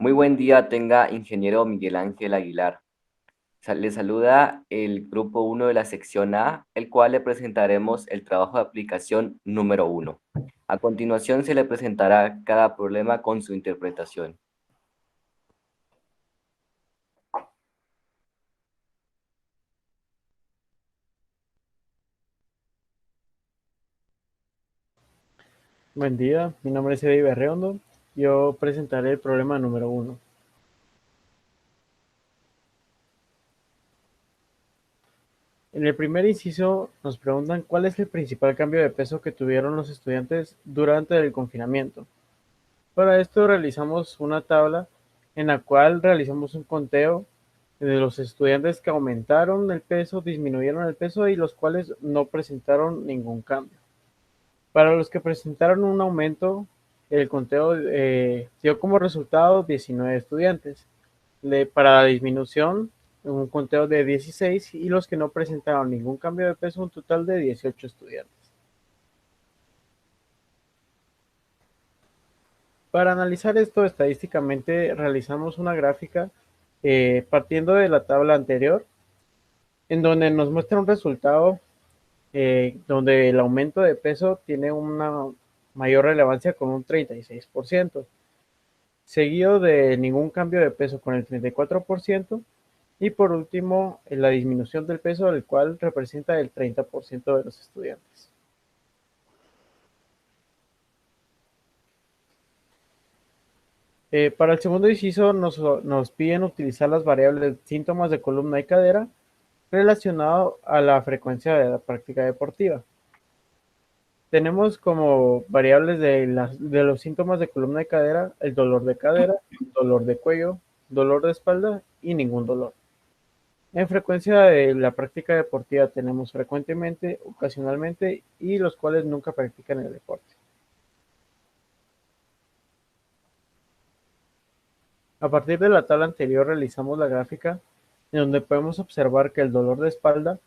Muy buen día tenga, ingeniero Miguel Ángel Aguilar. Le saluda el grupo 1 de la sección A, el cual le presentaremos el trabajo de aplicación número 1. A continuación se le presentará cada problema con su interpretación. Buen día, mi nombre es Eddie Berreondo. Yo presentaré el problema número 1. En el primer inciso nos preguntan cuál es el principal cambio de peso que tuvieron los estudiantes durante el confinamiento. Para esto realizamos una tabla en la cual realizamos un conteo de los estudiantes que aumentaron el peso, disminuyeron el peso y los cuales no presentaron ningún cambio. Para los que presentaron un aumento, el conteo dio como resultado 19 estudiantes. Para la disminución, un conteo de 16 y los que no presentaron ningún cambio de peso, un total de 18 estudiantes. Para analizar esto estadísticamente, realizamos una gráfica partiendo de la tabla anterior, en donde nos muestra un resultado donde el aumento de peso tiene una mayor relevancia con un 36%, seguido de ningún cambio de peso con el 34%, y por último la disminución del peso, el cual representa el 30% de los estudiantes. Para el segundo inciso nos piden utilizar las variables síntomas de columna y cadera relacionado a la frecuencia de la práctica deportiva. Tenemos como variables de los síntomas de columna y cadera el dolor de cadera, dolor de cuello, dolor de espalda y ningún dolor. En frecuencia de la práctica deportiva tenemos frecuentemente, ocasionalmente y los cuales nunca practican el deporte. A partir de la tabla anterior realizamos la gráfica en donde podemos observar que el dolor de espalda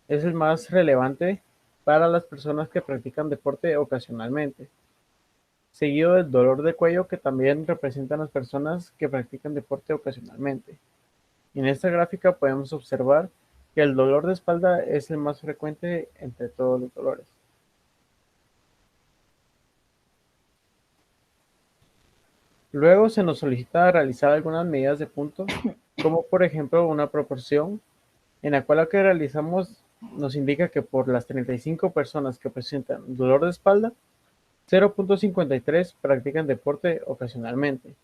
es el más relevante para las personas que practican deporte ocasionalmente, seguido del dolor de cuello que también representan las personas que practican deporte ocasionalmente. En esta gráfica podemos observar que el dolor de espalda es el más frecuente entre todos los dolores. Luego se nos solicita realizar algunas medidas de punto, como por ejemplo una proporción en la cual lo que realizamos nos indica que por las 35 personas que presentan dolor de espalda, 0.53 practican deporte ocasionalmente.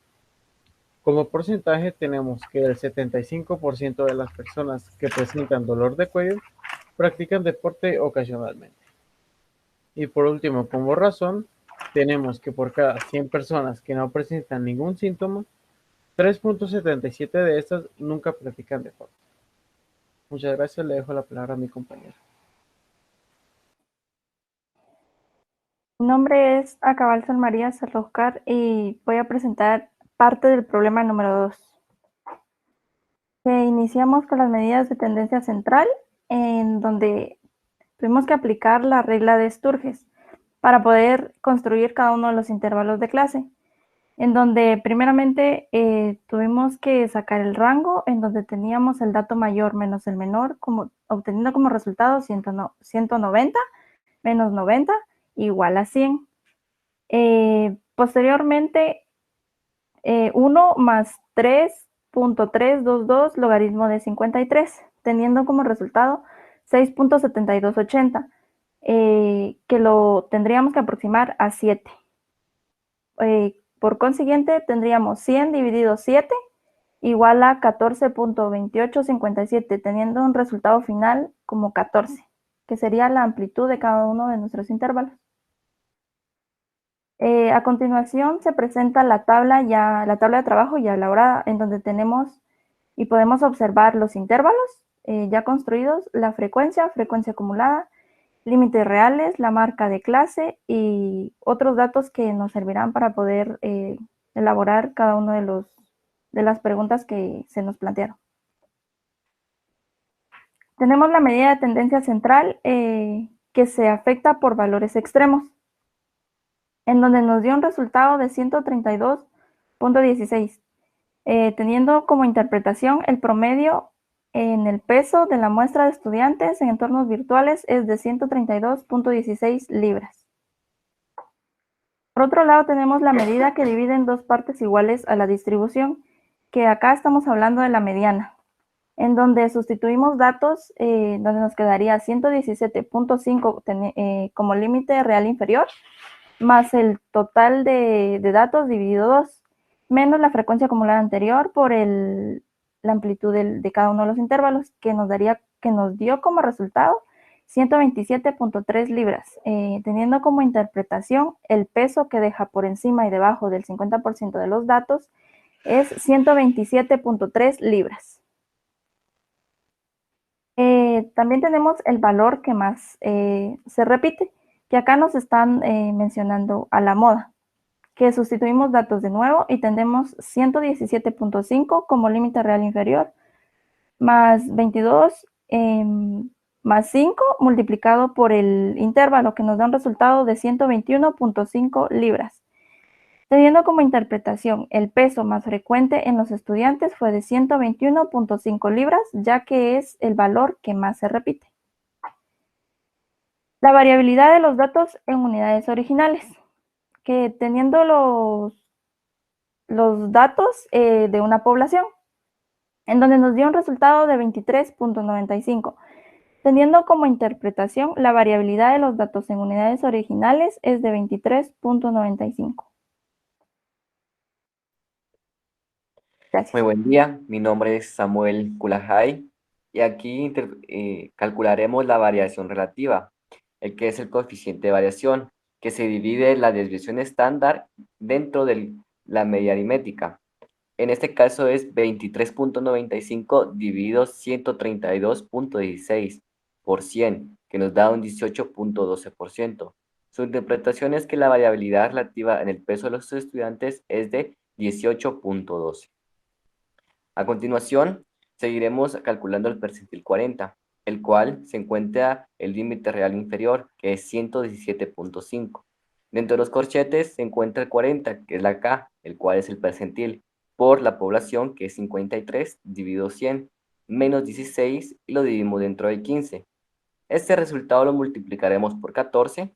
Como porcentaje tenemos que el 75% de las personas que presentan dolor de cuello practican deporte ocasionalmente. Y por último, como razón, tenemos que por cada 100 personas que no presentan ningún síntoma, 3.77 de estas nunca practican deporte. Muchas gracias, le dejo la palabra a mi compañero. Mi nombre es Acabal San María Saloscar y voy a presentar parte del problema número 2. Iniciamos con las medidas de tendencia central, en donde tuvimos que aplicar la regla de Sturges para poder construir cada uno de los intervalos de clase, en donde primeramente tuvimos que sacar el rango, en donde teníamos el dato mayor menos el menor, obteniendo como resultado 190 menos 90 igual a 100. Posteriormente, 1 más 3.322 logaritmo de 53, teniendo como resultado 6.7280, que lo tendríamos que aproximar a 7. Por consiguiente, tendríamos 100 dividido 7 igual a 14.2857, teniendo un resultado final como 14, que sería la amplitud de cada uno de nuestros intervalos. A continuación se presenta la tabla de trabajo ya elaborada, en donde tenemos y podemos observar los intervalos ya construidos, la frecuencia acumulada, límites reales, la marca de clase y otros datos que nos servirán para poder elaborar cada uno de las preguntas que se nos plantearon. Tenemos la medida de tendencia central que se afecta por valores extremos, en donde nos dio un resultado de 132.16. teniendo como interpretación el promedio en el peso de la muestra de estudiantes en entornos virtuales es de 132.16 libras. Por otro lado, tenemos la medida que divide en dos partes iguales a la distribución, que acá estamos hablando de la mediana, en donde sustituimos datos, donde nos quedaría 117.5 como límite real inferior, más el total de datos dividido 2, menos la frecuencia acumulada anterior por la amplitud de cada uno de los intervalos, que nos dio como resultado 127.3 libras, teniendo como interpretación el peso que deja por encima y debajo del 50% de los datos es 127.3 libras. También tenemos el valor que más se repite, que acá nos están mencionando a la moda, que sustituimos datos de nuevo y tendremos 117.5 como límite real inferior, más 22 más 5 multiplicado por el intervalo, que nos da un resultado de 121.5 libras. Teniendo como interpretación el peso más frecuente en los estudiantes fue de 121.5 libras, ya que es el valor que más se repite. La variabilidad de los datos en unidades originales, que teniendo los datos de una población, en donde nos dio un resultado de 23.95. Teniendo como interpretación la variabilidad de los datos en unidades originales es de 23.95. Gracias. Muy buen día, mi nombre es Samuel Kulajay y aquí calcularemos la variación relativa, el que es el coeficiente de variación, que se divide en la desviación estándar dentro de la media aritmética. En este caso es 23.95 dividido 132.16 por 100, que nos da un 18.12%. Su interpretación es que la variabilidad relativa en el peso de los estudiantes es de 18.12. A continuación, seguiremos calculando el percentil 40, el cual se encuentra el límite real inferior, que es 117.5. Dentro de los corchetes se encuentra el 40, que es la K, el cual es el percentil, por la población, que es 53 dividido 100, menos 16, y lo dividimos dentro de 15. Este resultado lo multiplicaremos por 14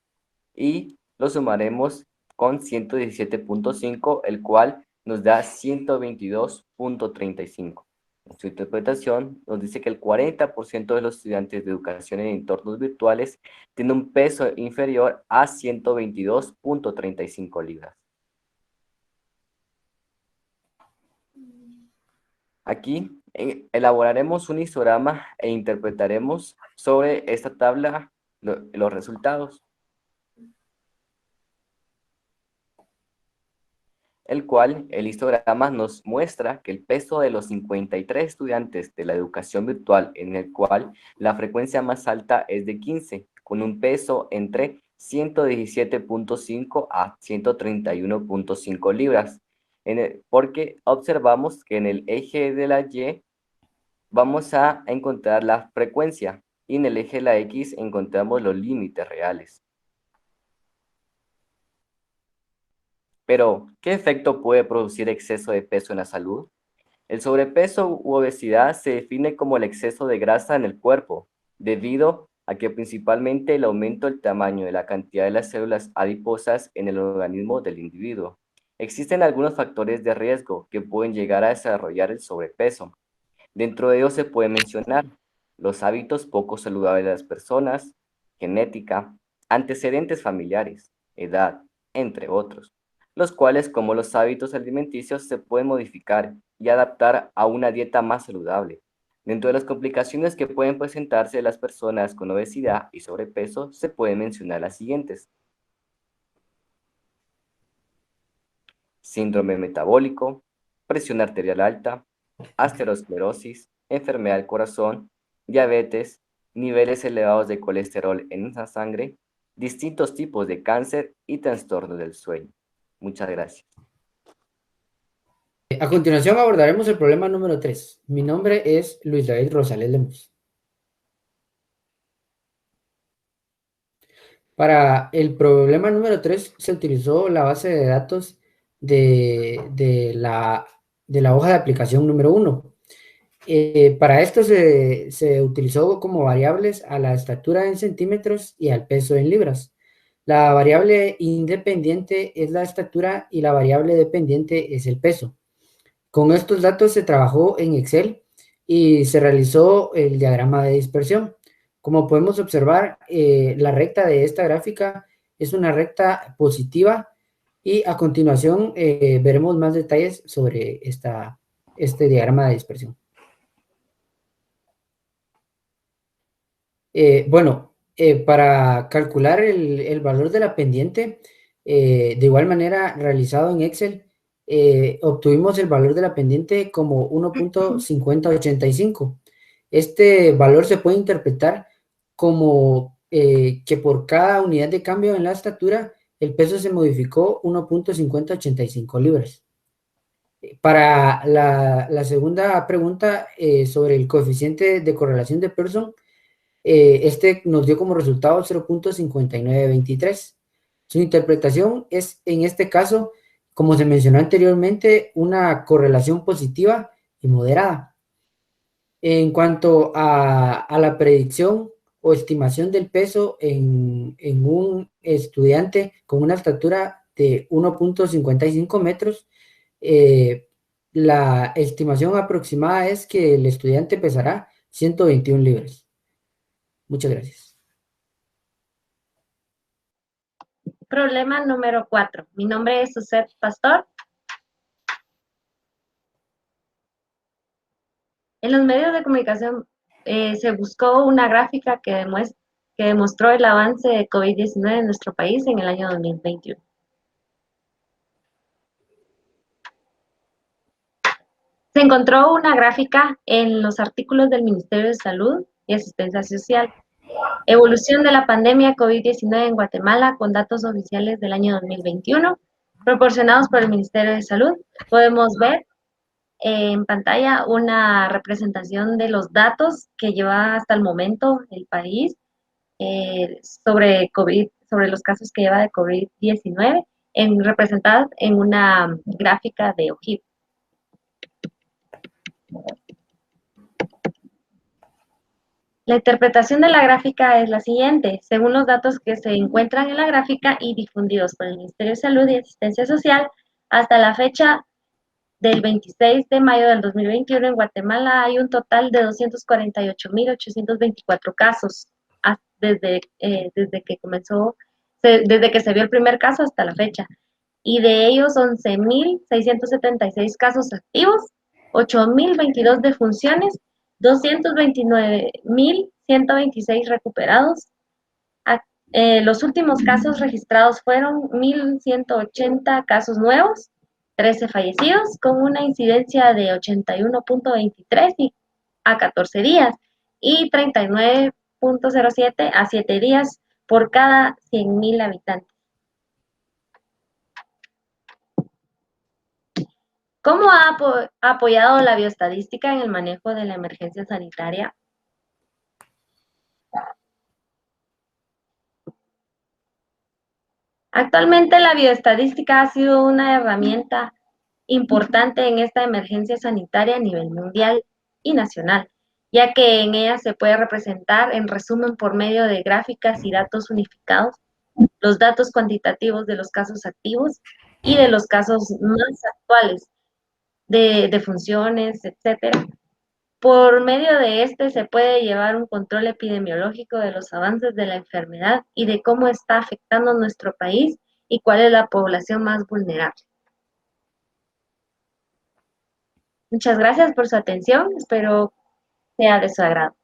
y lo sumaremos con 117.5, el cual nos da 122.35. Su interpretación nos dice que el 40% de los estudiantes de educación en entornos virtuales tiene un peso inferior a 122.35 libras. Aquí elaboraremos un histograma e interpretaremos sobre esta tabla los resultados, el cual el histograma nos muestra que el peso de los 53 estudiantes de la educación virtual, en el cual la frecuencia más alta es de 15, con un peso entre 117.5 a 131.5 libras, porque observamos que en el eje de la Y vamos a encontrar la frecuencia y en el eje de la X encontramos los límites reales. Pero, ¿qué efecto puede producir exceso de peso en la salud? El sobrepeso u obesidad se define como el exceso de grasa en el cuerpo, debido a que principalmente el aumento del tamaño de la cantidad de las células adiposas en el organismo del individuo. Existen algunos factores de riesgo que pueden llegar a desarrollar el sobrepeso. Dentro de ellos se puede mencionar los hábitos poco saludables de las personas, genética, antecedentes familiares, edad, entre otros, los cuales, como los hábitos alimenticios, se pueden modificar y adaptar a una dieta más saludable. Dentro de las complicaciones que pueden presentarse las personas con obesidad y sobrepeso, se pueden mencionar las siguientes: síndrome metabólico, presión arterial alta, aterosclerosis, enfermedad del corazón, diabetes, niveles elevados de colesterol en la sangre, distintos tipos de cáncer y trastornos del sueño. Muchas gracias. A continuación abordaremos el problema número 3. Mi nombre es Luis David Rosales Lemus. Para el problema número 3 se utilizó la base de datos de la la hoja de aplicación número 1. Para esto se utilizó como variables a la estatura en centímetros y al peso en libras. La variable independiente es la estatura y la variable dependiente es el peso. Con estos datos se trabajó en Excel y se realizó el diagrama de dispersión. Como podemos observar, la recta de esta gráfica es una recta positiva y a continuación veremos más detalles sobre este diagrama de dispersión. Bueno, para calcular el valor de la pendiente, de igual manera realizado en Excel, obtuvimos el valor de la pendiente como 1.5085. Este valor se puede interpretar como que por cada unidad de cambio en la estatura, el peso se modificó 1.5085 libras. Para la segunda pregunta sobre el coeficiente de correlación de Pearson, este nos dio como resultado 0.5923. Su interpretación es, en este caso, como se mencionó anteriormente, una correlación positiva y moderada. En cuanto a la predicción o estimación del peso en un estudiante con una estatura de 1.55 metros, la estimación aproximada es que el estudiante pesará 121 libras. Muchas gracias. Problema número 4. Mi nombre es Suset Pastor. En los medios de comunicación se buscó una gráfica que demostró el avance de COVID-19 en nuestro país en el año 2021. Se encontró una gráfica en los artículos del Ministerio de Salud y Asistencia Social. Evolución de la pandemia COVID-19 en Guatemala con datos oficiales del año 2021, proporcionados por el Ministerio de Salud. Podemos ver en pantalla una representación de los datos que lleva hasta el momento el país sobre COVID, sobre los casos que lleva de COVID-19, representadas en una gráfica de ojivo. La interpretación de la gráfica es la siguiente. Según los datos que se encuentran en la gráfica y difundidos por el Ministerio de Salud y Asistencia Social, hasta la fecha del 26 de mayo del 2021 en Guatemala hay un total de 248.824 casos desde que se vio el primer caso hasta la fecha. Y de ellos 11.676 casos activos, 8.022 defunciones, 229.126 recuperados. Los últimos casos registrados fueron 1.180 casos nuevos, 13 fallecidos, con una incidencia de 81.23 a 14 días y 39.07 a 7 días por cada 100.000 habitantes. ¿Cómo ha apoyado la bioestadística en el manejo de la emergencia sanitaria? Actualmente la bioestadística ha sido una herramienta importante en esta emergencia sanitaria a nivel mundial y nacional, ya que en ella se puede representar en resumen por medio de gráficas y datos unificados los datos cuantitativos de los casos activos y de los casos más actuales de funciones, etcétera. Por medio de este se puede llevar un control epidemiológico de los avances de la enfermedad y de cómo está afectando a nuestro país y cuál es la población más vulnerable. Muchas gracias por su atención, espero sea de su agrado.